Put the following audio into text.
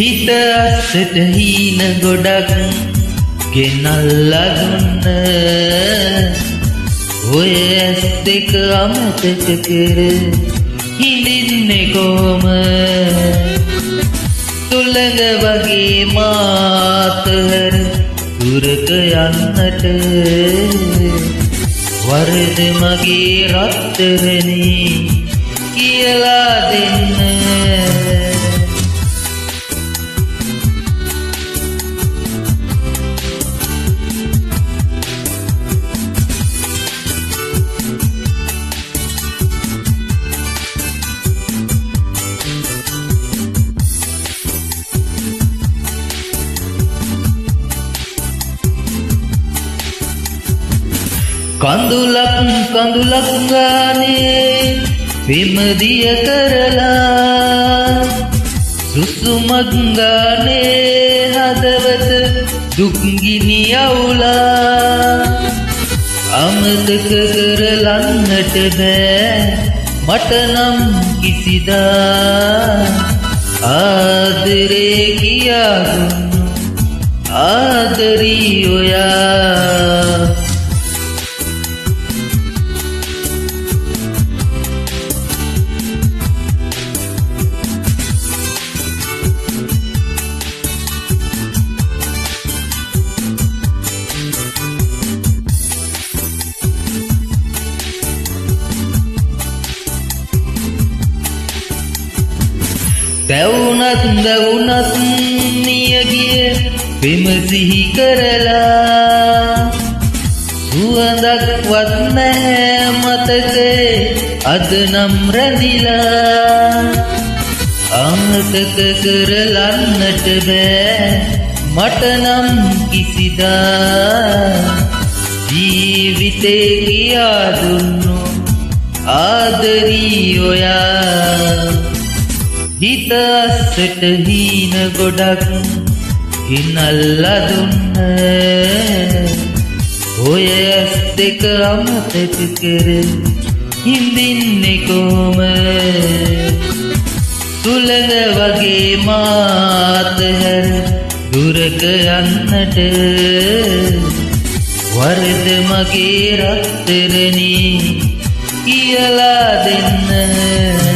හිත අස්සට හීන ගොඩක් ගෙනල්ලා දුන්න ඔය ඇස් දෙක අමතක කර හිඳින්නේ කොහොම තුලඟ වගේ මාතර දුරක යන්නට වරද මගේ රත්තරනේ කියලා දෙන්න කඳුලක් ගානේ විමදිය කරලා සුසුමක් ගානේ හදවත දුක් ගිනි අවුලා අමතක කරලන්නට බෑ මට නම් කිසිදා ආදරේ කියා දුන්නු ආදරී ඔයා දැවුනත් නියගිය විමසිහි කරලා සුවඳක්වත් නැහැ මතකේ අද නම් රැඳිලා අමතක කරලන්නට බෑ මට නම් කිසිදා ජීවිතේ කියා දුන්නු ආදරී ඔයා හිත අස්සට හීන ගොඩක් ගෙනල්ලා දුන්න ඔය ඇස් දෙක අමතක කර හිඳින්නේ කොහොම තුලඟ වගේ මාතහැර දුරක යන්නට වරද මගේ රත්තරනේ කියලා දෙන්න